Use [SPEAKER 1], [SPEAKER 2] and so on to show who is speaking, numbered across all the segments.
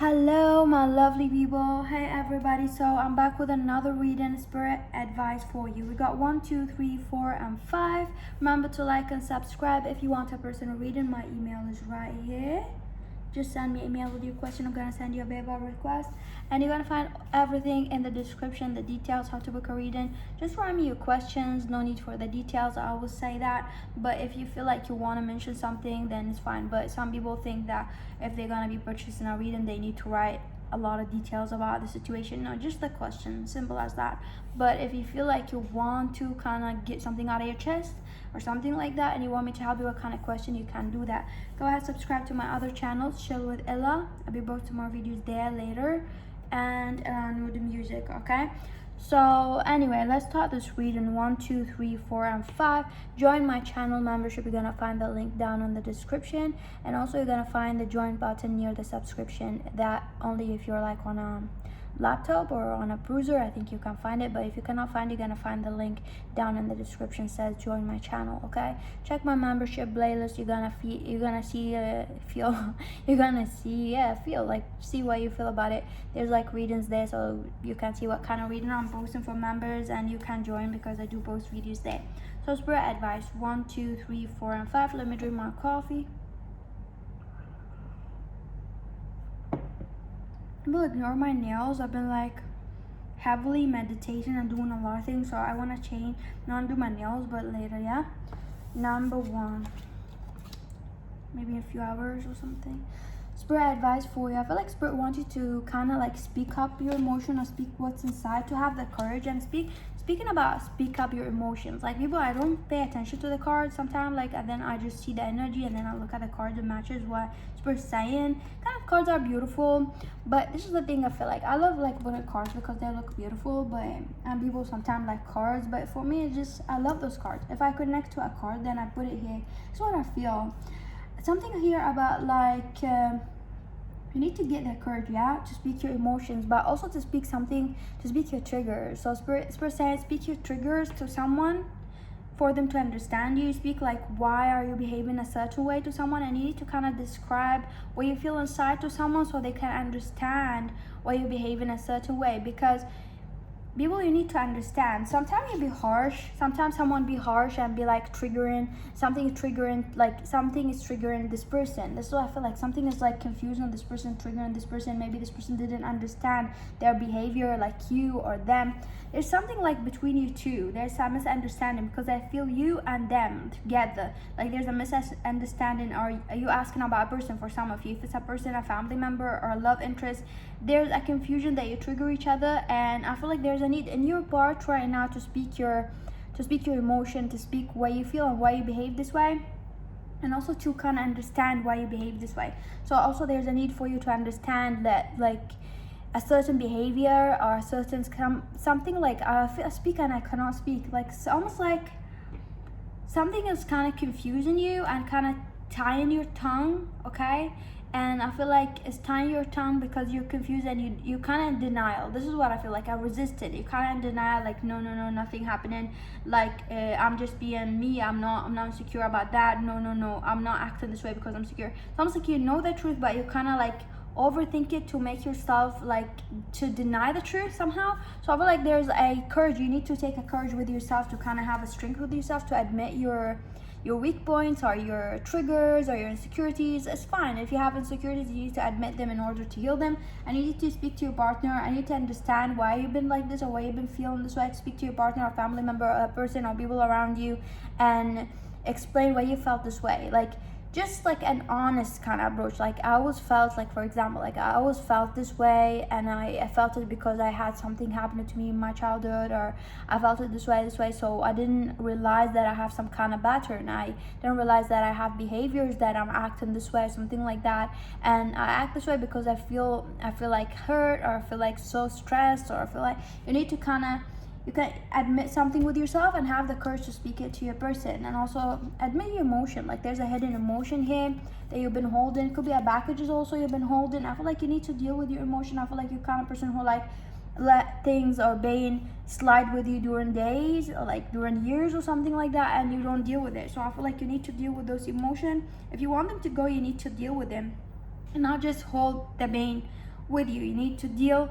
[SPEAKER 1] Hello, my lovely people. Hey, everybody. So, I'm back with another reading spirit advice for you. We got 1, 2, 3, 4, and 5. Remember to like and subscribe if you want a personal reading. My email is right here. Just send me an email with your question. I'm gonna send you a paper request, and you're gonna find everything in the description, the details, how to book a reading. Just write me your questions. No need for the details. I always say that, but if you feel like you want to mention something, then it's fine. But some people think that if they're gonna be purchasing a reading, they need to write a lot of details about the situation. No, just the question, simple as that. But if you feel like you want to kind of get something out of your chest or something like that, and you want me to help you with kind of question, you can do that. Go ahead, subscribe to my other channels, Chill with Ella. I'll be posting more videos there later, and with music. Okay, so anyway, let's start this reading. 1, 2, 3, 4, and 5. Join my channel membership. You're gonna find the link down in the description, and also you're gonna find the join button near the subscription. That only if you're like on a laptop or on a browser, I think you can find it. But if you cannot find it, you're gonna find the link down in the description, says join my channel. Okay, check my membership playlist. You're gonna see what you feel about it. There's like readings there, so you can see what kind of reading I'm posting for members, and you can join because I do post videos there. So spirit advice 1, 2, 3, 4, and 5. Let me drink my coffee. People ignore my nails. I've been like heavily meditating and doing a lot of things, so I want to change, not do my nails, but later. Yeah, number 1, maybe in a few hours or something. Spirit advice for you. I feel like spirit wants you to kind of like speak up your emotion or speak what's inside, to have the courage and speaking about speak up your emotions. Like people, I don't pay attention to the cards sometimes, like, and then I just see the energy, and then I look at the cards and matches what spirit's saying. Kind of cards are beautiful, but this is the thing. I feel like I love like bullet cards because they look beautiful, but and people sometimes like cards, but for me it's just I love those cards. If I connect to a card, then I put it here. That's what I feel. Something here about like you need to get that courage, yeah, to speak your emotions, but also to speak something, to speak your triggers. So spirit says speak your triggers to someone for them to understand you. Speak like why are you behaving a certain way to someone, and you need to kind of describe what you feel inside to someone so they can understand why you behave in a certain way. Because people, you need to understand, sometimes you be harsh, sometimes someone be harsh and be like triggering, something is triggering this person. This is what I feel like. Something is like confusing this person, triggering this person. Maybe this person didn't understand their behavior like you or them. There's something like between you two, there's a misunderstanding, because I feel you and them together, like there's a misunderstanding. Are you asking about a person? For some of you, if it's a person, a family member, or a love interest, there's a confusion that you trigger each other, and I feel like there's a need in your part right now to speak your emotion, to speak why you feel and why you behave this way, and also to kind of understand why you behave this way. So also there's a need for you to understand that like a certain behavior or a certain something like I speak and I cannot speak, like it's almost like something is kind of confusing you and kind of tying your tongue. Okay, and I feel like it's tying your tongue because you're confused and you kind of in denial. This is what I feel like. I resisted. You kind of in denial, like no, nothing happening. Like I'm just being me. I'm not insecure about that. No, I'm not acting this way because I'm secure. It's almost like you know the truth, but you kind of like overthink it to make yourself like to deny the truth somehow. So I feel like there's a courage. You need to take a courage with yourself to kind of have a strength with yourself to admit your weak points or your triggers or your insecurities. It's fine. If you have insecurities, you need to admit them in order to heal them. And you need to speak to your partner. I need to understand why you've been like this or why you've been feeling this way. Speak to your partner or family member or a person or people around you and explain why you felt this way. Like just like an honest kind of approach. Like I always felt like, for example, like I always felt this way, and I felt it because I had something happen to me in my childhood, or I felt it this way, so I didn't realize that I have some kind of pattern. I didn't realize that I have behaviors that I'm acting this way, something like that, and I act this way because I feel like hurt, or I feel like so stressed, or I feel like you need to kind of, you can admit something with yourself and have the courage to speak it to your person. And also admit your emotion. Like there's a hidden emotion here that you've been holding. Could be a packages also you've been holding. I feel like you need to deal with your emotion. I feel like you're kind of person who like let things or pain slide with you during days or like during years or something like that, and you don't deal with it. So I feel like you need to deal with those emotions. If you want them to go, you need to deal with them and not just hold the pain with you. You need to deal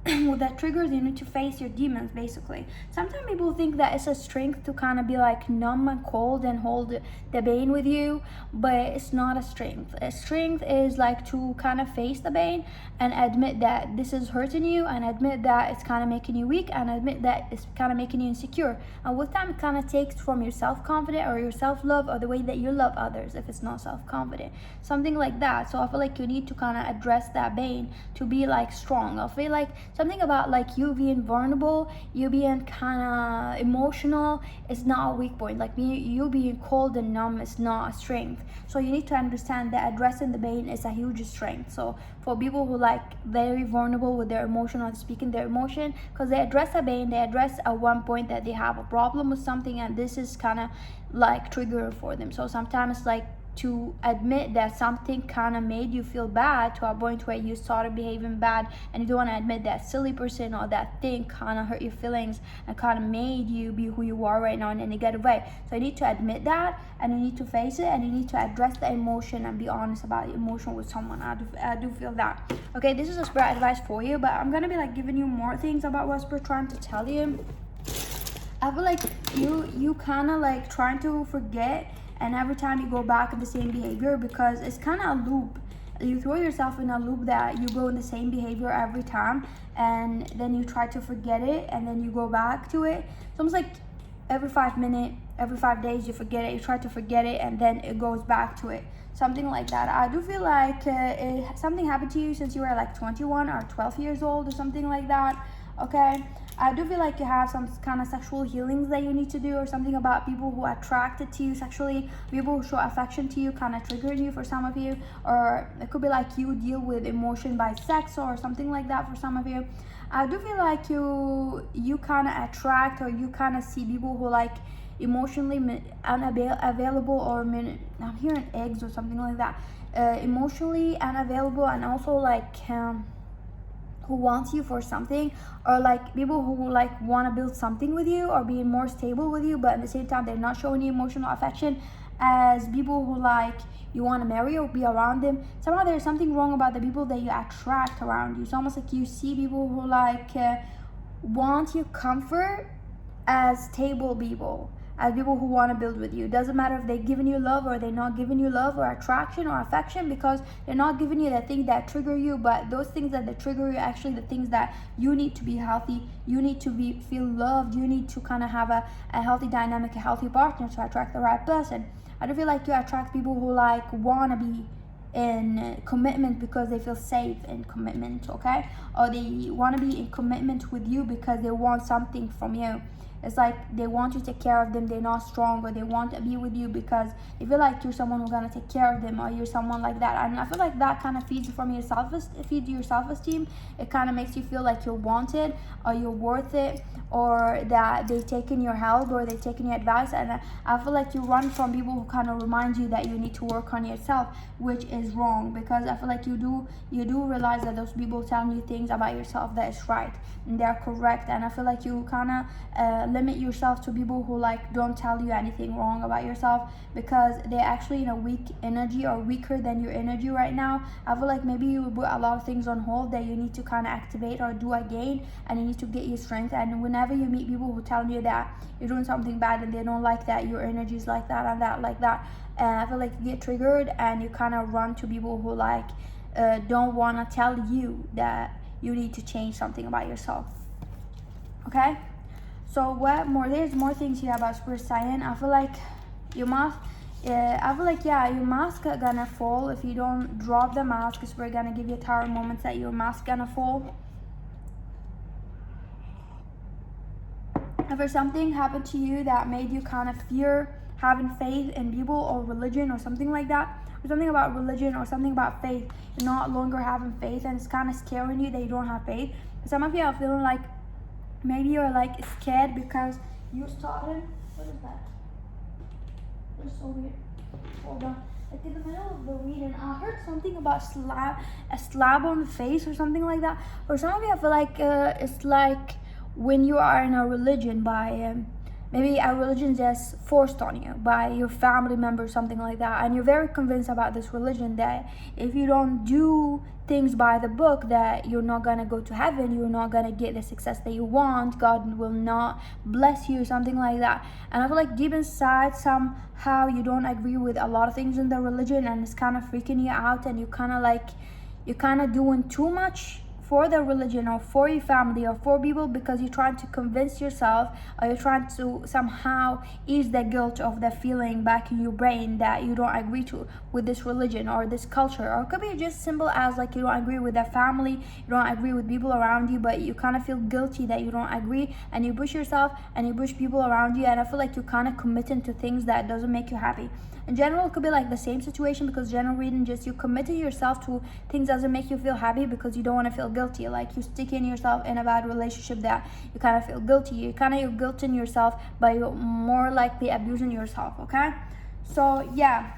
[SPEAKER 1] with that triggers. You need to face your demons, basically. Sometimes people think that it's a strength to kind of be like numb and cold and hold the pain with you, but it's not a strength. A strength is like to kind of face the pain and admit that this is hurting you, and admit that it's kind of making you weak, and admit that it's kind of making you insecure. And with time, it kind of takes from your self-confidence or your self-love or the way that you love others, if it's not self-confident, something like that. So I feel like you need to kind of address that pain to be like strong. I feel like something about like you being vulnerable, you being kind of emotional is not a weak point. Like you being cold and numb is not a strength. So you need to understand that addressing the pain is a huge strength. So for people who like very vulnerable with their emotion or speaking their emotion, because they address the pain, they address at one point that they have a problem with something, and this is kind of like triggering for them. So sometimes like to admit that something kind of made you feel bad to a point where you started behaving bad, and you don't want to admit that silly person or that thing kind of hurt your feelings and kind of made you be who you are right now in a negative way. So you need to admit that, and you need to face it, and you need to address the emotion and be honest about the emotion with someone. I do feel that. Okay, this is a spirit advice for you, but I'm gonna be like giving you more things about what spirit trying to tell you. I feel like you kind of like trying to forget, and every time you go back in the same behavior, because it's kind of a loop. You throw yourself in a loop that you go in the same behavior every time, and then you try to forget it, and then you go back to it. It's almost like every 5 minutes, every 5 days you forget it, you try to forget it, and then it goes back to it, something like that. I do feel like something happened to you since you were like 21 or 12 years old or something like that. Okay, I do feel like you have some kind of sexual healings that you need to do, or something about people who are attracted to you sexually, people who show affection to you kind of triggering you for some of you, or it could be like you deal with emotion by sex or something like that for some of you. I do feel like you kind of attract, or you kind of see people who like emotionally unavailable, or I'm hearing eggs or something like that, emotionally unavailable, and also like who wants you for something, or like people who like want to build something with you or be more stable with you, but at the same time they're not showing you emotional affection, as people who like you want to marry or be around them. Somehow there's something wrong about the people that you attract around you. It's almost like you see people who like want your comfort as stable people, as people who want to build with you. It doesn't matter if they're giving you love or they're not giving you love or attraction or affection, because they're not giving you the things that trigger you, but those things that they trigger you actually the things that you need to be healthy. You need to feel loved. You need to kind of have a healthy dynamic, a healthy partner to attract the right person. I do feel like you attract people who like want to be in commitment because they feel safe in commitment, okay? Or they want to be in commitment with you because they want something from you. It's like they want you to take care of them. They're not strong, or they want to be with you because they feel like you're someone who's gonna take care of them, or you're someone like that. And I feel like that kind of feeds your self-esteem. It kind of makes you feel like you're wanted, or you're worth it, or that they're taking your help, or they're taking your advice. And I feel like you run from people who kind of remind you that you need to work on yourself, which is wrong, because I feel like you do realize that those people telling you things about yourself that is right and they're correct. And I feel like you kind of limit yourself to people who like don't tell you anything wrong about yourself, because they're actually in a weak energy or weaker than your energy right now. I feel like maybe you put a lot of things on hold that you need to kind of activate or do again, and you need to get your strength. And whenever you meet people who tell you that you're doing something bad and they don't like that your energy is like that and that like that, I feel like you get triggered and you kind of run to people who like don't want to tell you that you need to change something about yourself. Okay, so what more? There's more things here about spirit saying. I feel like your mask. Your mask gonna fall if you don't drop the mask. Because we're gonna give you tower moments that your mask gonna fall. If something happened to you that made you kind of fear having faith in people or religion or something like that, or something about religion or something about faith, you're not longer having faith, and it's kind of scaring you that you don't have faith. Some of you are feeling like maybe you're like scared because you started. What is that? It's so weird. Hold on. Like in the middle of the reading, I heard something about a slab on the face or something like that. For some of you, I feel like it's like when you are in a religion by maybe a religion just forced on you by your family member, something like that, and you're very convinced about this religion that if you don't do things by the book, that you're not gonna go to heaven, you're not gonna get the success that you want, God will not bless you, something like that. And I feel like deep inside somehow you don't agree with a lot of things in the religion, and it's kind of freaking you out, and you're kind of doing too much for the religion or for your family or for people, because you're trying to convince yourself, or you're trying to somehow ease the guilt of the feeling back in your brain that you don't agree to with this religion or this culture. Or it could be just simple as like you don't agree with the family, you don't agree with people around you, but you kind of feel guilty that you don't agree, and you push yourself and you push people around you, and I feel like you're kind of committing to things that doesn't make you happy. In general, it could be like the same situation, because general reading, just you committing yourself to things doesn't make you feel happy because you don't want to feel guilty. Like you sticking yourself in a bad relationship that you kind of feel guilty. You're guilting yourself, but you're more likely abusing yourself. Okay, so yeah,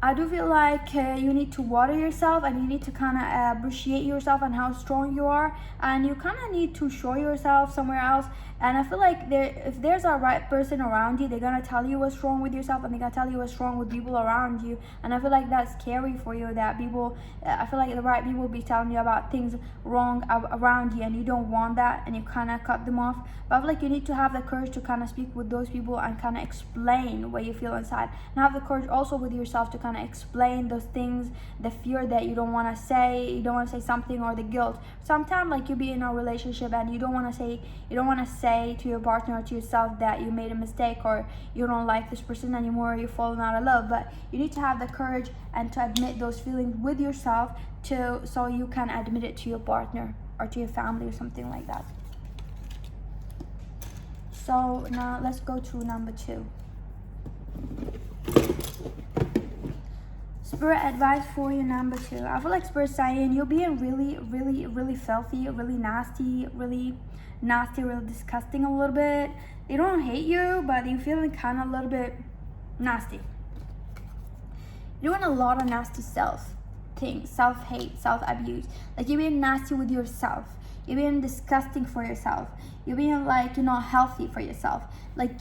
[SPEAKER 1] I do feel like you need to water yourself, and you need to kind of appreciate yourself and how strong you are, and you kind of need to show yourself somewhere else. And I feel like if there's a right person around you, they're gonna tell you what's wrong with yourself, and they're gonna tell you what's wrong with people around you. And I feel like that's scary for you, that people, I feel like the right people will be telling you about things wrong around you, and you don't want that, and you kind of cut them off. But I feel like you need to have the courage to kind of speak with those people and kind of explain what you feel inside, and have the courage also with yourself to kind of explain those things, the fear that you don't want to say, something, or the guilt. Sometimes like you be in a relationship and you don't want to say to your partner or to yourself that you made a mistake, or you don't like this person anymore, or you're falling out of love. But you need to have the courage and to admit those feelings with yourself, so you can admit it to your partner or to your family or something like that. So now let's go to number 2. Spirit advice for you, number 2. I feel like Spirit saying you're being really filthy, really nasty, really disgusting a little bit. They don't hate you, but you're feeling kind of a little bit nasty. You're doing a lot of nasty things, self-hate, self-abuse. Like you're being nasty with yourself. You're being disgusting for yourself. You're being like, you're not healthy for yourself. Like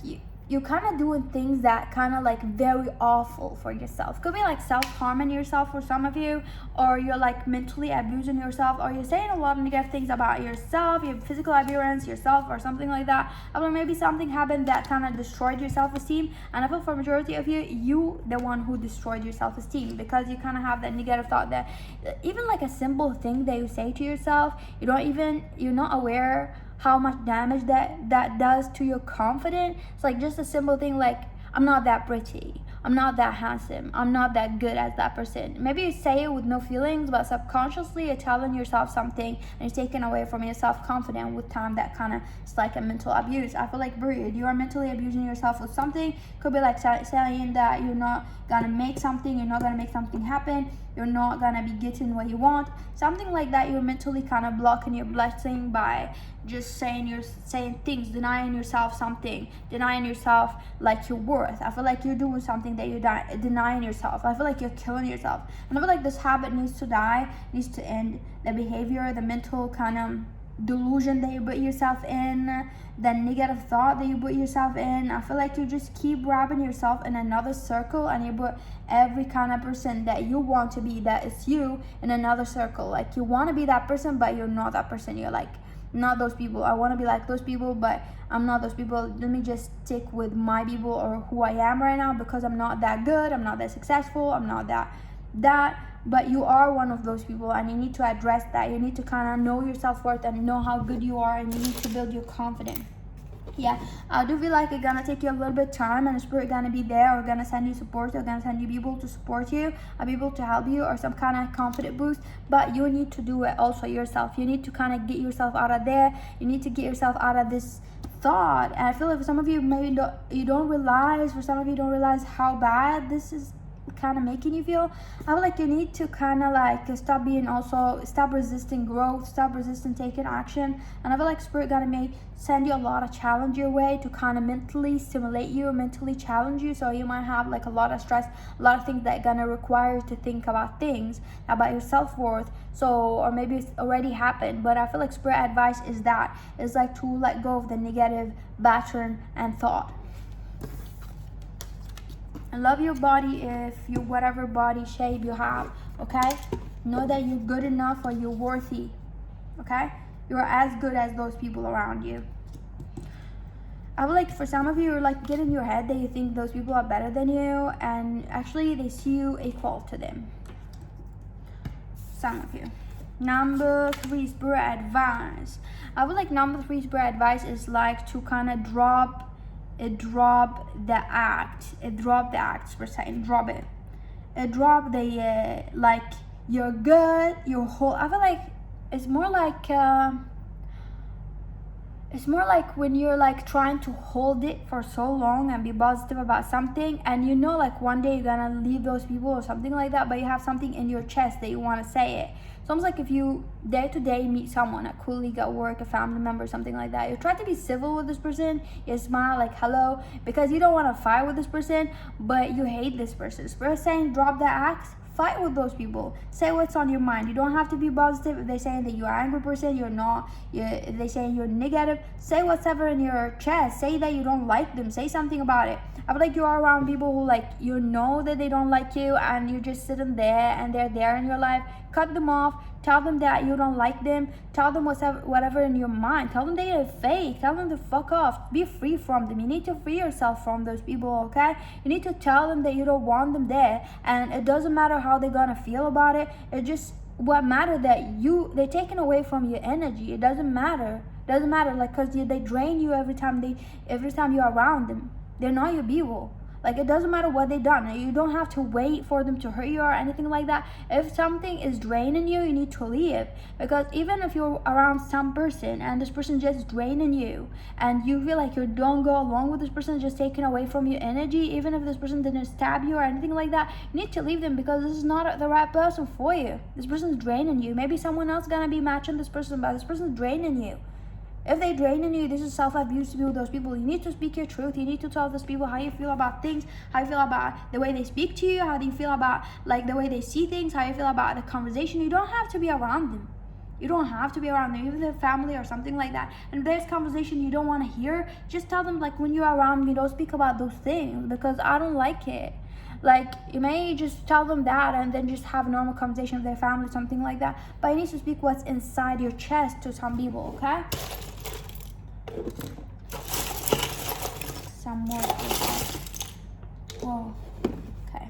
[SPEAKER 1] you're kind of doing things that kind of like very awful for yourself. Could be like self-harming yourself for some of you, or you're like mentally abusing yourself, or you're saying a lot of negative things about yourself, your physical appearance, yourself, or something like that. Or maybe something happened that kind of destroyed your self-esteem, and I feel for majority of you the one who destroyed your self-esteem, because you kind of have that negative thought that even like a simple thing that you say to yourself, you're not aware how much damage that does to your confidence. It's like just a simple thing like, I'm not that pretty, I'm not that handsome, I'm not that good as that person. Maybe you say it with no feelings, but subconsciously you're telling yourself something, and you're taking away from your self-confidence with time. That kind of, it's like a mental abuse. I feel like, period, you are mentally abusing yourself with something. Could be like saying that you're not gonna make something, you're not gonna make something happen, you're not gonna be getting what you want, something like that. You're mentally kind of blocking your blessing by just saying things, denying yourself something, denying yourself like your worth. I feel like you're doing something that you're denying yourself. I feel like you're killing yourself, and I feel like this habit needs to die, needs to end. The behavior, the mental kind of delusion that you put yourself in, the negative thought that you put yourself in. I feel like you just keep wrapping yourself in another circle, and you put every kind of person that you want to be, that is you, in another circle. Like you want to be that person, but you're not that person. You're like, not those people. I want to be like those people, but I'm not those people. Let me just stick with my people, or who I am right now, because I'm not that good, I'm not that successful, I'm not that. But you are one of those people, and you need to address that. You need to kind of know your self-worth and know how good you are, and you need to build your confidence. Yeah, I do feel like it's gonna take you a little bit of time, and the Spirit gonna be there, or gonna send you support, or gonna send you people to support you, or people to help you, or some kind of confidence boost. But you need to do it also yourself. You need to kind of get yourself out of there. You need to get yourself out of this thought. And I feel like for some of you, maybe you don't realize. For some of you, don't realize how bad this is kind of making you feel. I feel like you need to kind of like stop resisting growth, stop resisting taking action. And I feel like spirit gonna send you a lot of challenge your way to kind of mentally stimulate you, mentally challenge you. So you might have like a lot of stress, a lot of things that gonna require you to think about things, about your self-worth. So, or maybe it's already happened, but I feel like spirit advice is like to let go of the negative pattern and thought. And love your body if you, whatever body shape you have, okay? Know that you're good enough or you're worthy, okay? You're as good as those people around you. I feel like for some of you, you're like get in your head that you think those people are better than you, and actually they see you equal to them. Some of you. Number 3 spirit advice. I feel like number 3 spirit advice is like to kind of drop the acts per se, and drop it. Drop the like you're good, you're whole. I feel like it's more like when you're like trying to hold it for so long and be positive about something, and you know like one day you're gonna leave those people or something like that, but you have something in your chest that you want to say it. It's almost like if you day to day meet someone, a colleague at work, a family member, something like that, you try to be civil with this person, you smile like hello, because you don't want to fight with this person, but you hate this person. Spirit saying drop the axe, fight with those people, say what's on your mind. You don't have to be positive. If they're saying that you're an angry person, you're not. If they're saying you're negative, say whatever in your chest. Say that you don't like them, say something about it. I feel like you're around people who like, you know that they don't like you, and you're just sitting there and they're there in your life. Cut them off, tell them that you don't like them, tell them whatever in your mind, tell them they're fake, tell them to fuck off, be free from them. You need to free yourself from those people, okay? You need to tell them that you don't want them there, and it doesn't matter how they're gonna feel about it. It just what matter that they're taking away from your energy. It doesn't matter like, because they drain you every time you're around them. They're not your people. Like, it doesn't matter what they've done. You don't have to wait for them to hurt you or anything like that. If something is draining you, you need to leave. Because even if you're around some person and this person just draining you, and you feel like you don't go along with this person, just taking away from your energy, even if this person didn't stab you or anything like that, you need to leave them, because this is not the right person for you. This person's draining you. Maybe someone else gonna be matching this person, but this person's draining you. If they draining you, this is self-abuse to be with those people. You need to speak your truth. You need to tell those people how you feel about things, how you feel about the way they speak to you, how do you feel about like the way they see things, how you feel about the conversation. You don't have to be around them. You don't have to be around them, even their family or something like that. And if there's conversation you don't want to hear, just tell them like, when you're around me, don't speak about those things because I don't like it. Like, you may just tell them that and then just have a normal conversation with their family, something like that. But you need to speak what's inside your chest to some people, okay? Some more. Whoa. Okay.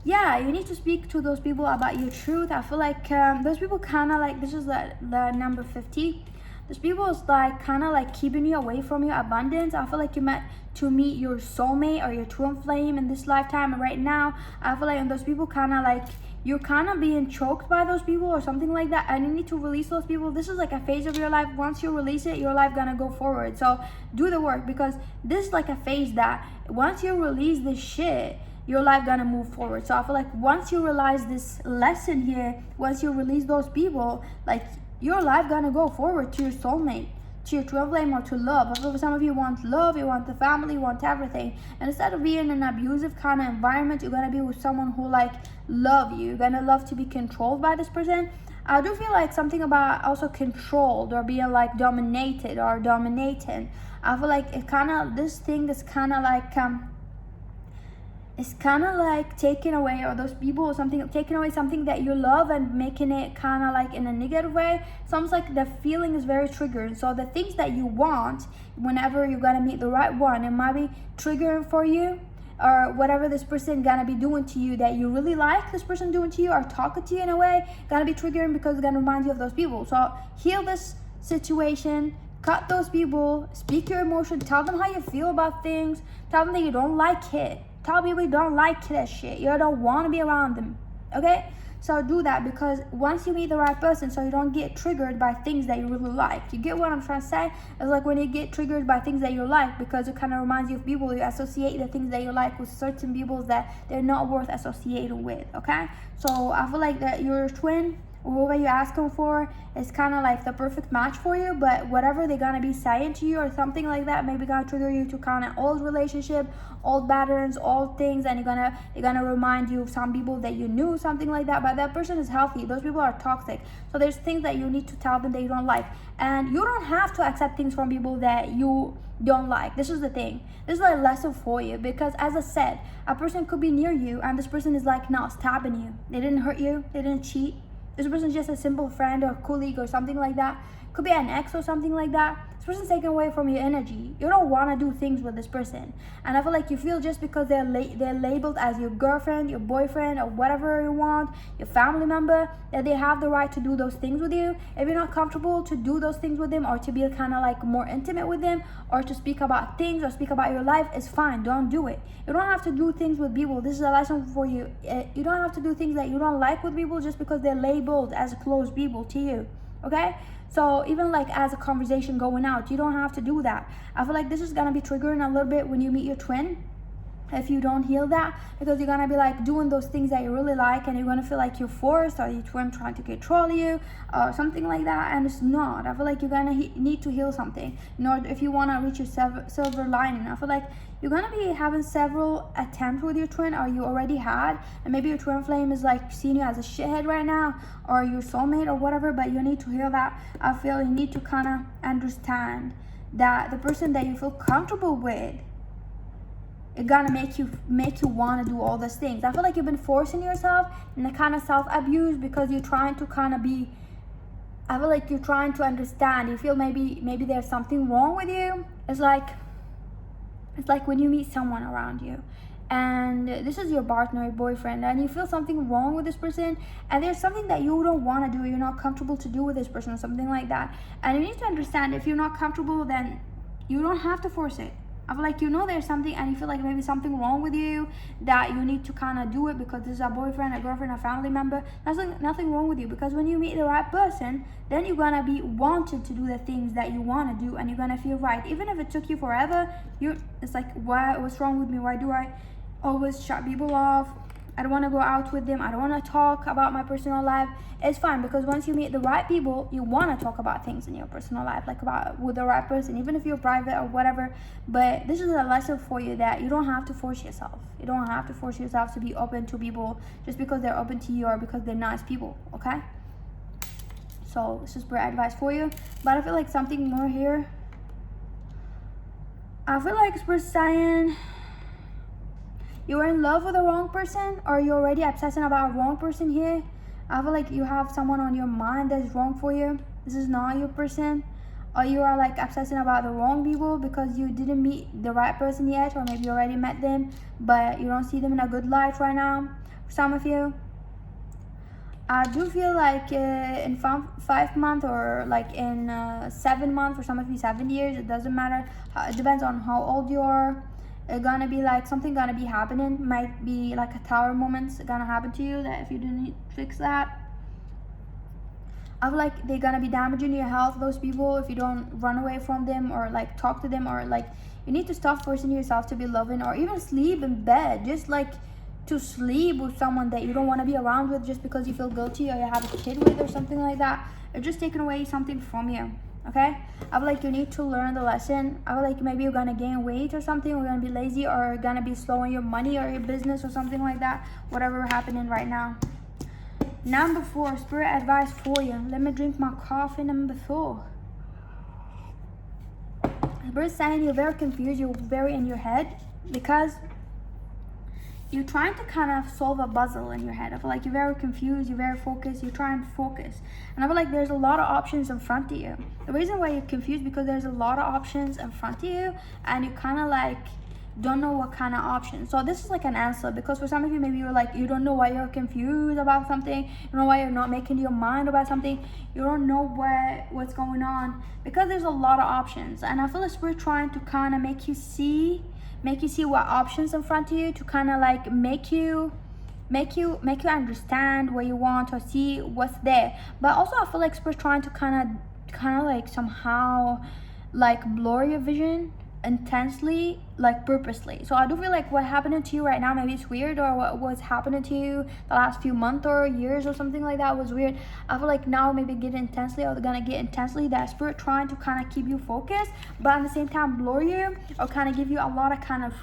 [SPEAKER 1] Yeah, you need to speak to those people about your truth. I feel like those people kind of like, this is the number 50. Those people is like kind of like keeping you away from your abundance. I feel like you meant to meet your soulmate or your twin flame in this lifetime, and right now I feel like those people kind of like, you're kind of being choked by those people or something like that, and you need to release those people. This is like a phase of your life. Once you release it, your life gonna go forward. So do the work, because this is like a phase that once you release this shit, your life gonna move forward. So I feel like once you realize this lesson here, once you release those people, like your life gonna go forward to your soulmate, to your twin flame, or to love. For some of you want love, you want the family, you want everything. And instead of being in an abusive kind of environment, you're gonna be with someone who like love you. You're gonna love to be controlled by this person. I do feel like something about also controlled or being like dominated or dominating. I feel like it kind of, this thing is kind of like it's kind of like taking away, or those people or something, taking away something that you love and making it kind of like in a negative way. It's almost like the feeling is very triggering. So the things that you want, whenever you're gonna meet the right one, it might be triggering for you, or whatever this person gonna be doing to you that you really like this person doing to you or talking to you in a way, gonna be triggering because it's gonna remind you of those people. So heal this situation, cut those people, speak your emotion, tell them how you feel about things, tell them that you don't like it. Tell people you don't like that shit. You don't want to be around them. Okay? So do that, because once you meet the right person, so you don't get triggered by things that you really like. You get what I'm trying to say? It's like when you get triggered by things that you like, because it kind of reminds you of people, you associate the things that you like with certain people that they're not worth associating with, okay? So I feel like that your twin, whoever you're asking for, is kind of like the perfect match for you, but whatever they're gonna be saying to you or something like that, maybe gonna trigger you to kind of old relationship, old patterns, old things, and they're gonna remind you of some people that you knew, something like that. But that person is healthy. Those people are toxic. So there's things that you need to tell them that you don't like, and you don't have to accept things from people that you don't like. This is the thing. This is a lesson for you, because as I said, a person could be near you and this person is like not stabbing you. They didn't hurt you. They didn't cheat. This person's just a simple friend or colleague or something like that. Could be an ex or something like that. This person's taking away from your energy. You don't want to do things with this person. And I feel like you feel just because they're labeled as your girlfriend, your boyfriend, or whatever you want, your family member, that they have the right to do those things with you. If you're not comfortable to do those things with them, or to be kind of like more intimate with them, or to speak about things or speak about your life, it's fine. Don't do it. You don't have to do things with people. This is a lesson for you. You don't have to do things that you don't like with people just because they're labeled as close people to you, okay? So even like as a conversation going out, you don't have to do that. I feel like this is gonna be triggering a little bit when you meet your twin, if you don't heal that, because you're gonna be like doing those things that you really like, and you're gonna feel like you're forced, or your twin trying to control you or something like that, and it's not. I feel like you're gonna need to heal something in order, if you want to reach your silver lining. I feel like you're gonna be having several attempts with your twin, or you already had, and maybe your twin flame is like seeing you as a shithead right now, or your soulmate or whatever, but you need to heal that. I feel you need to kind of understand that the person that you feel comfortable with, it's gonna make you want to do all those things. I feel like you've been forcing yourself in a kind of self-abuse, because you're trying to kind of be, I feel like you're trying to understand. You feel maybe there's something wrong with you. It's like when you meet someone around you, and this is your partner, your boyfriend, and you feel something wrong with this person, and there's something that you don't want to do, you're not comfortable to do with this person or something like that. And you need to understand, if you're not comfortable, then you don't have to force it. I feel like there's something, and you feel like maybe something wrong with you, that you need to kind of do it because this is a boyfriend, a girlfriend, a family member. Nothing wrong with you, because when you meet the right person, then you're gonna be wanted to do the things that you want to do, and you're gonna feel right, even if it took you forever. It's like, what's wrong with me? Why do I always shut people off? I don't want to go out with them. I don't want to talk about my personal life. It's fine, because once you meet the right people, you want to talk about things in your personal life, like with the right person, even if you're private or whatever. But this is a lesson for you, that you don't have to force yourself. You don't have to force yourself to be open to people just because they're open to you, or because they're nice people, okay? So this is great advice for you. But I feel like something more here. I feel like we're saying you're in love with the wrong person, or you're already obsessing about a wrong person here. I feel like you have someone on your mind that's wrong for you. This is not your person. Or you are like obsessing about the wrong people because you didn't meet the right person yet, or maybe you already met them, but you don't see them in a good light right now. For some of you, I do feel like in 5 months, or like in 7 months, for some of you 7 years, it doesn't matter. It depends on how old you are. It's gonna be like something gonna be happening. Might be like a tower moments gonna happen to you, that if you didn't fix that, I feel like they're gonna be damaging your health, those people, if you don't run away from them, or like talk to them, or like you need to stop forcing yourself to be loving, or even sleep in bed, just like to sleep with someone that you don't want to be around with just because you feel guilty, or you have a kid with, or something like that. It's just taking away something from you, okay? I feel like you need to learn the lesson. I feel like maybe you're gonna gain weight or something, or you're gonna be lazy, or you're gonna be slow in your money or your business or something like that, whatever happening right now. Number 4, spirit advice for you. Let me drink my coffee. Number 4. Spirit saying you're very confused, you're very in your head, because you're trying to kind of solve a puzzle in your head. I feel like you're very confused, you're very focused, you're trying to focus. And I feel like there's a lot of options in front of you. The reason why you're confused, because there's a lot of options in front of you, and you kind of like don't know what kind of options. So this is like an answer, because for some of you, maybe you're like, you don't know why you're confused about something, you don't know why you're not making your mind about something, you don't know what's going on, because there's a lot of options. And I feel like Spirit trying to kind of make you see what options in front of you, to kind of like make you make you understand what you want or see what's there. But also I feel like Spirit trying to kind of like somehow like blur your vision intensely, like purposely. So I do feel like what happening to you right now, maybe it's weird, or what was happening to you the last few months or years or something like that was weird. I feel like now maybe get intensely, or they're gonna get intensely, that Spirit trying to kind of keep you focused, but at the same time blur you, or kind of give you a lot of kind of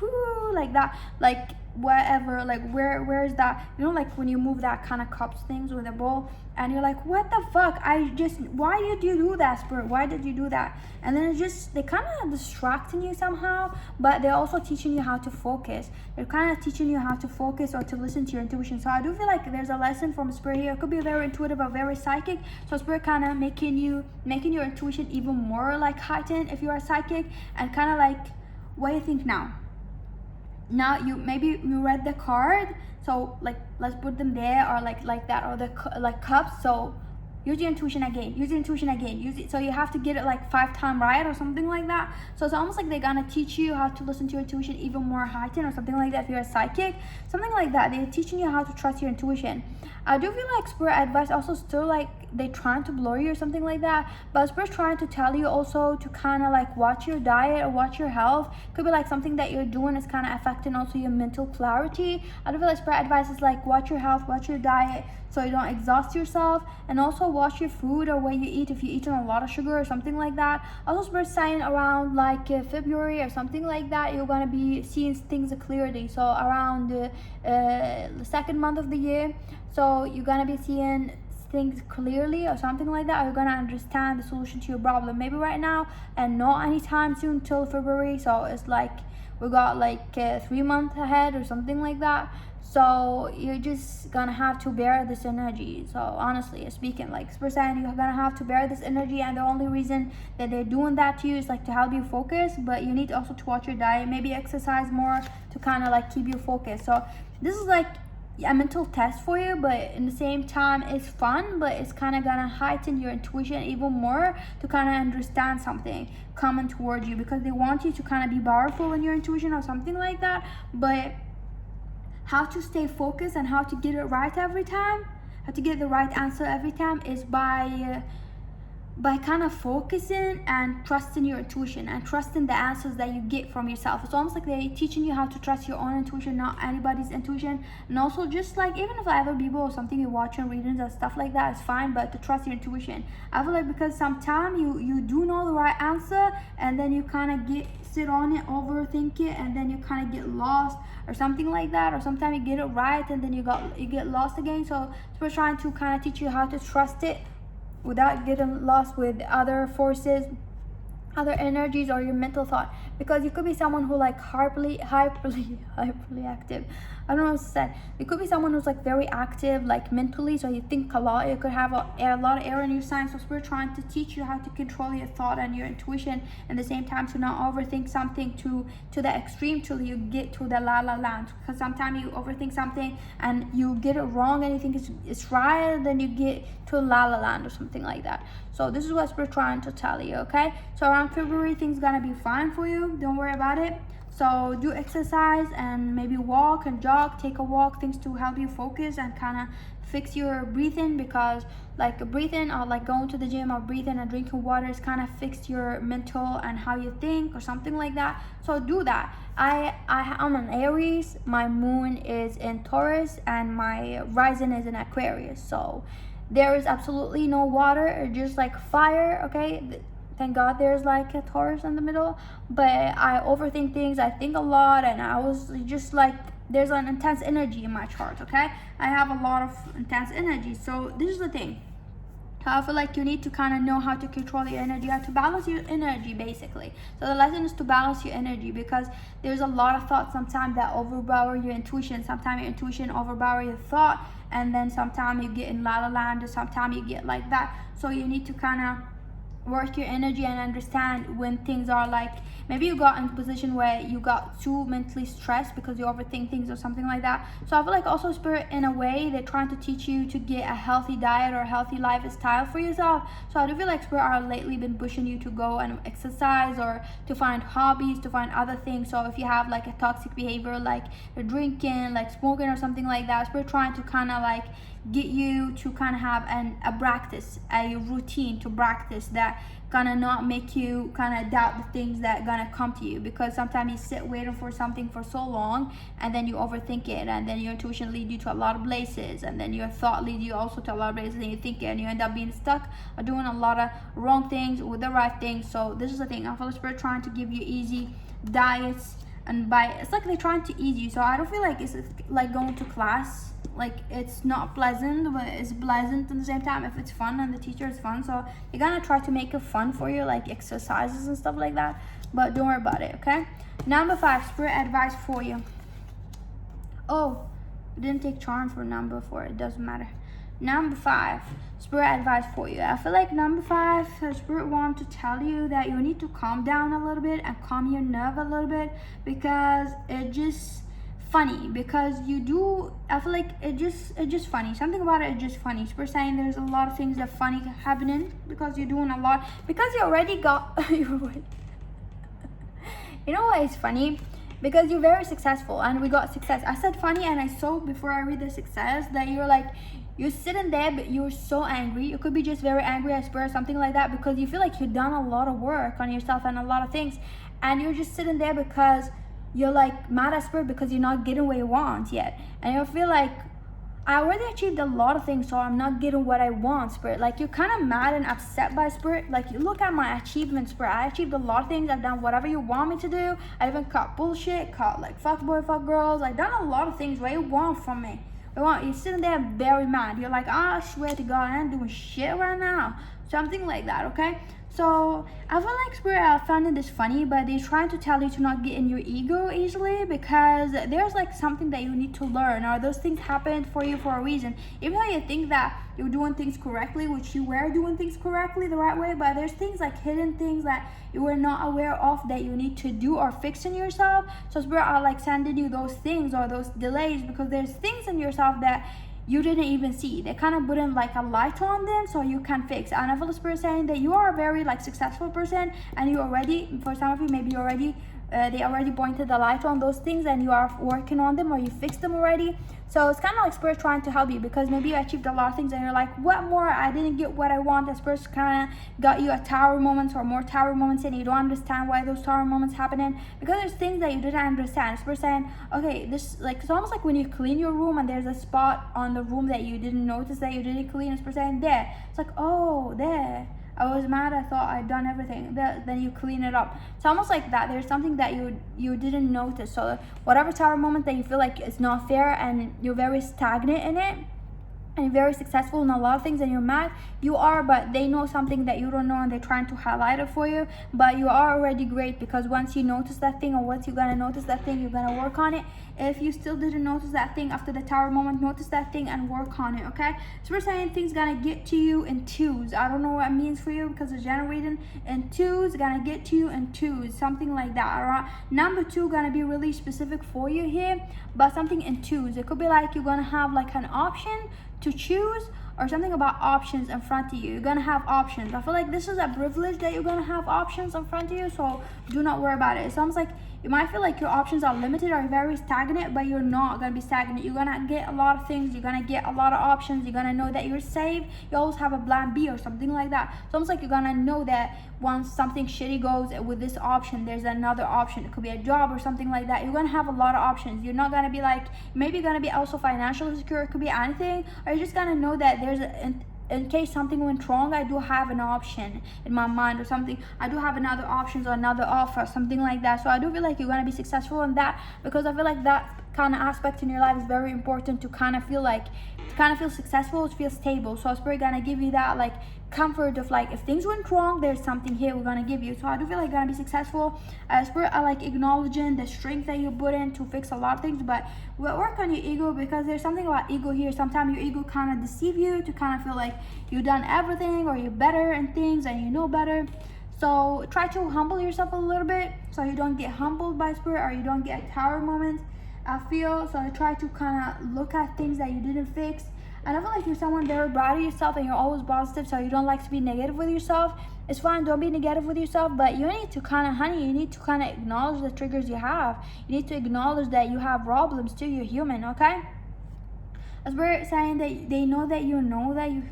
[SPEAKER 1] like that, like whatever, like where's that, you know, like when you move that kind of cups things with a bowl, and you're like, what the fuck, why did you do that, Spirit, why did you do that? And then it's just, they kind of distracting you somehow, but they're also teaching you how to focus. They're kind of teaching you how to focus or to listen to your intuition. So I do feel like there's a lesson from Spirit here. It could be very intuitive or very psychic. So Spirit kind of making your intuition even more like heightened if you are psychic, and kind of like, what do you think now? Now you read the card, so like let's put them there, or like that, or the like cups. So use your intuition again, use it, so you have to get it like 5 times right or something like that. So it's almost like they're gonna teach you how to listen to your intuition even more heightened or something like that. If you're a psychic, something like that, they're teaching you how to trust your intuition. I do feel like Spirit advice also still like they trying to blur you or something like that, but Spirit's trying to tell you also to kind of like watch your diet or watch your health. Could be like something that you're doing is kind of affecting also your mental clarity. I do feel like Spirit advice is like watch your health, watch your diet, so you don't exhaust yourself, and also watch your food or what you eat, if you're eating a lot of sugar or something like that. Also Spirit saying around like February or something like that, you're gonna be seeing things clearly. So around the second month of the year, so you're gonna be seeing things clearly or something like that, or you're gonna understand the solution to your problem, maybe right now and not anytime soon till February. So it's like we got like 3 months ahead or something like that. So you're just gonna have to bear this energy. So honestly speaking, like Spirit saying, you're gonna have to bear this energy, and the only reason that they're doing that to you is like to help you focus. But you need also to watch your diet, maybe exercise more to kind of like keep you focused. So this is like a mental test for you, but in the same time it's fun, but it's kind of gonna heighten your intuition even more to kind of understand something coming towards you, because they want you to kind of be powerful in your intuition or something like that. But how to stay focused and how to get it right every time, how to get the right answer every time, is by kind of focusing and trusting your intuition and trusting the answers that you get from yourself. It's almost like they're teaching you how to trust your own intuition, not anybody's intuition. And also just like, even if other people or something you're watching readings and stuff like that is fine, but to trust your intuition. I feel like because sometimes you do know the right answer, and then you kind of sit on it, overthink it, and then you kind of get lost or something like that. Or sometimes you get it right and then you get lost again. So we're trying to kind of teach you how to trust it without getting lost with other forces, other energies, or your mental thought. Because you could be someone who like hyperly active. I don't know what to say. You could be someone who's like very active, like mentally, so you think a lot. You could have a lot of air in your sign. So we're trying to teach you how to control your thought and your intuition, at the same time to not overthink something to the extreme till you get to the la la land. Because sometimes you overthink something and you get it wrong and you think it's right, and then you get to la la land or something like that. So this is what we're trying to tell you, okay? So around February, things gonna be fine for you. Don't worry about it. So do exercise and maybe walk and jog, take a walk, things to help you focus and kind of fix your breathing, because like breathing or like going to the gym or breathing and drinking water is kind of fix your mental and how you think or something like that. So do that. I'm an Aries, my moon is in Taurus, and my rising is in Aquarius. So there is absolutely no water, or just like fire, okay? Thank God there's like a Taurus in the middle, but I overthink things, I think a lot, and I was just like, there's an intense energy in my chart, okay? I have a lot of intense energy. So this is the thing. So I feel like you need to kind of know how to control your energy, how to balance your energy basically. So the lesson is to balance your energy, because there's a lot of thoughts sometimes that overpower your intuition. Sometimes your intuition overpower your thought, and then sometimes you get in la la land, or sometimes you get like that. So you need to kind of work your energy and understand when things are like, maybe you got in a position where you got too mentally stressed because you overthink things or something like that. So I feel like also Spirit, in a way, they're trying to teach you to get a healthy diet or a healthy lifestyle for yourself. So I do feel like Spirit are lately been pushing you to go and exercise or to find hobbies, to find other things. So if you have like a toxic behavior like drinking, like smoking or something like that, Spirit trying to kind of like get you to kind of have a practice, a routine to practice that gonna not make you kind of doubt the things that gonna come to you, because sometimes you sit waiting for something for so long and then you overthink it, and then your intuition leads you to a lot of places, and then your thought leads you also to a lot of places, and you think it and you end up being stuck or doing a lot of wrong things with the right things. So this is the thing, I feel the Spirit trying to give you easy diets, and it's like they're trying to ease you. So I don't feel like it's like going to class, like it's not pleasant, but it's pleasant at the same time if it's fun and the teacher is fun. So you're gonna try to make it fun for you, like exercises and stuff like that, but don't worry about it, okay? Number 5, Spirit advice for you. Oh, I didn't take charm for number 4, it doesn't matter. Number 5, Spirit advice for you. I feel like number 5, Spirit want to tell you that you need to calm down a little bit and calm your nerve a little bit, because it just funny, because you do, I feel like it just funny, something about it is just funny. Spirit saying there's a lot of things that funny happening because you're doing a lot, because you already got you know why it's funny? Because you're very successful and we got success. I said funny and I saw before I read the success that you're sitting there but you're so angry. You could be just very angry at Spirit, something like that, because you feel like you've done a lot of work on yourself and a lot of things, and you're just sitting there because you're like mad at Spirit because you're not getting what you want yet, and you feel like I already achieved a lot of things, so I'm not getting what I want, Spirit. Like you're kind of mad and upset by Spirit. Like you look at my achievements, Spirit. I achieved a lot of things. I've done whatever you want me to do. I even caught bullshit, caught like fuck boy, fuck girls. I've done a lot of things. What you want from me? You're sitting there very mad. You're like, I swear to God, I ain't doing shit right now. Something like that, okay? So I feel like Spirit are finding this funny, but they're trying to tell you to not get in your ego easily, because there's like something that you need to learn, or those things happen for you for a reason. Even though you think that you're doing things correctly, which you were doing things correctly the right way, but there's things like hidden things that you were not aware of that you need to do or fix in yourself. So Spirit are like sending you those things or those delays, because there's things in yourself that you didn't even see. They kind of put in like a light on them so you can fix. And I feel the Spirit saying that you are a very like successful person, and you already, for some of you, maybe already they already pointed the light on those things and you are working on them, or you fixed them already. So it's kind of like Spirit trying to help you, because maybe you achieved a lot of things and you're like, what more? I didn't get what I want. The Spirit kind of got you a tower moments or more tower moments, and you don't understand why those tower moments happening, because there's things that you didn't understand. Spirit saying, okay, this like, it's almost like when you clean your room and there's a spot on the room that you didn't notice that you didn't clean. Spirit saying there. It's like, oh, there. I was mad, I thought I'd done everything. Then you clean it up. It's almost like that. There's something that you didn't notice. So whatever tower moment that you feel like it's not fair and you're very stagnant in it, and you're very successful in a lot of things and you're mad, you are, but they know something that you don't know and they're trying to highlight it for you. But you are already great, because once you notice that thing, or once you're gonna notice that thing, you're gonna work on it. If you still didn't notice that thing after the tower moment, notice that thing and work on it, okay? So we're saying things gonna get to you in twos. I don't know what it means for you, because it's generating in twos, gonna get to you in twos, something like that, all right? Number 2 gonna be really specific for you here, but something in twos. It could be like you're gonna have like an option to choose, or something about options in front of you. You're gonna have options. I feel like this is a privilege that you're gonna have options in front of you, so do not worry about it. It's almost like you might feel like your options are limited or very stagnant, but you're not gonna be stagnant. You're gonna get a lot of things. You're gonna get a lot of options. You're gonna know that you're safe. You always have a plan B or something like that. It's almost like you're gonna know that once something shitty goes with this option, there's another option. It could be a job or something like that. You're gonna have a lot of options. You're not gonna be like, maybe you're gonna be also financially secure. It could be anything, or you're just gonna know that there's in case something went wrong, I do have an option in my mind, or something. I do have another options or another offer, something like that. So I do feel like you're gonna be successful in that, because I feel like that kind of aspect in your life is very important to kind of feel successful, to feel stable. So Spirit gonna give you that like comfort of like, if things went wrong, there's something here we're gonna give you. So I do feel like you're gonna be successful. Spirit, I like acknowledging the strength that you put in to fix a lot of things, but work on your ego, because there's something about ego here. Sometimes your ego kind of deceive you to kind of feel like you've done everything or you're better in things and you know better. So try to humble yourself a little bit so you don't get humbled by Spirit or you don't get a tower moment, I feel. So I try to kind of look at things that you didn't fix. And I feel like you're someone very proud of yourself and you're always positive, so you don't like to be negative with yourself. It's fine, don't be negative with yourself, but you need to kind of, honey, you need to kind of acknowledge the triggers you have. You need to acknowledge that you have problems too. You're human, okay? As we're saying that they know that you're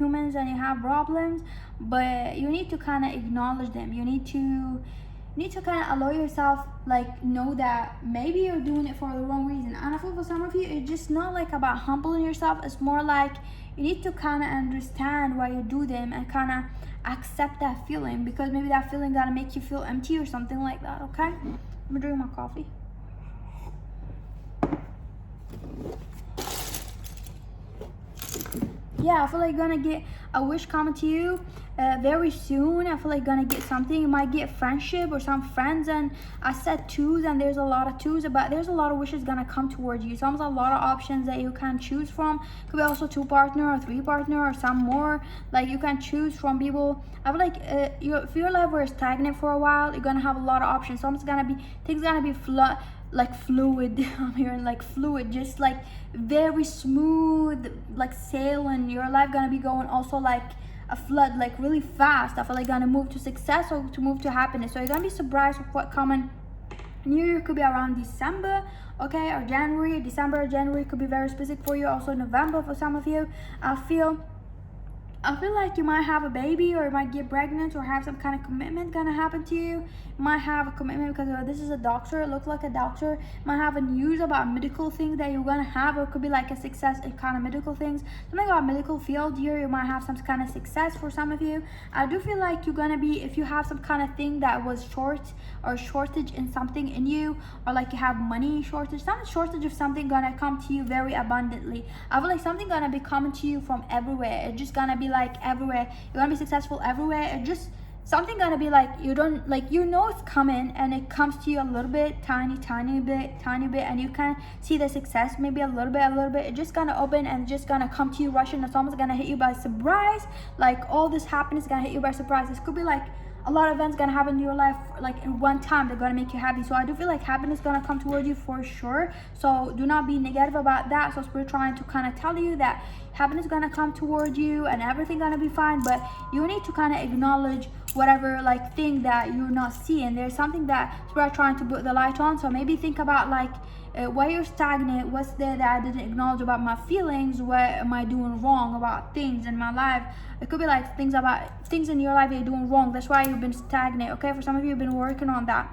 [SPEAKER 1] humans and you have problems, but you need to kind of acknowledge them. You need to kind of allow yourself, like, know that maybe you're doing it for the wrong reason. And I feel for some of you, it's just not like about humbling yourself. It's more like you need to kind of understand why you do them and kind of accept that feeling, because maybe that feeling gonna make you feel empty or something like that, okay? Let me drink my coffee. Yeah, I feel like you're gonna get a wish coming to you very soon. I feel like you're gonna get something. You might get friendship or some friends, and I said twos, and there's a lot of twos, but there's a lot of wishes gonna come towards you. So there's a lot of options that you can choose from. Could be also 2 partner or 3 partner or some more. Like, you can choose from people. I feel like if your life were stagnant for a while, you're gonna have a lot of options. So it's gonna be fluid. I'm hearing like fluid, just like very smooth, like sailing. Your life gonna be going also like a flood, like really fast. I feel like gonna move to success or to move to happiness. So you're gonna be surprised with what coming. New Year could be around December, okay, or January. December or January could be very specific for you. Also November for some of you. I feel like you might have a baby, or you might get pregnant, or have some kind of commitment gonna happen to you. You might have a commitment because this is a doctor. It looks like a doctor. You might have a news about medical things that you're gonna have, or it could be like a success in kind of medical things. Something about medical field here. You might have some kind of success for some of you. I do feel like you're gonna be, if you have some kind of thing that was short or shortage in something in you, or like you have money shortage, some shortage of something gonna come to you very abundantly. I feel like something gonna be coming to you from everywhere. It's just gonna be like everywhere. You're gonna be successful everywhere. It just something gonna be like, you don't like, you know it's coming, and it comes to you a little bit, tiny bit, and you can see the success maybe a little bit. It's just gonna open and just gonna come to you rushing. It's almost gonna hit you by surprise. Like, all this happiness is gonna hit you by surprise. This could be like a lot of events gonna happen in your life like in one time. They're gonna make you happy. So I do feel like happiness gonna come towards you for sure. So do not be negative about that. So Spirit trying to kind of tell you that happiness gonna come towards you and everything gonna be fine, but you need to kind of acknowledge whatever like thing that you're not seeing. There's something that Spirit trying to put the light on. So maybe think about like why you're stagnant, what's there that I didn't acknowledge about my feelings, what am I doing wrong about things in my life. It could be like things in your life that you're doing wrong. That's why you've been stagnant, okay? For some of you, you've been working on that.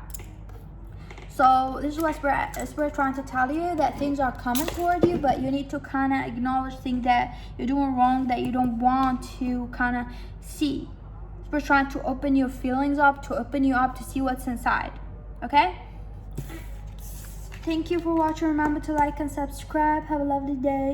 [SPEAKER 1] So this is what Spirit trying to tell you, that things are coming toward you, but you need to kind of acknowledge things that you're doing wrong, that you don't want to kind of see. Spirit trying to open your feelings up, to open you up to see what's inside, okay? Thank you for watching. Remember to like and subscribe. Have a lovely day.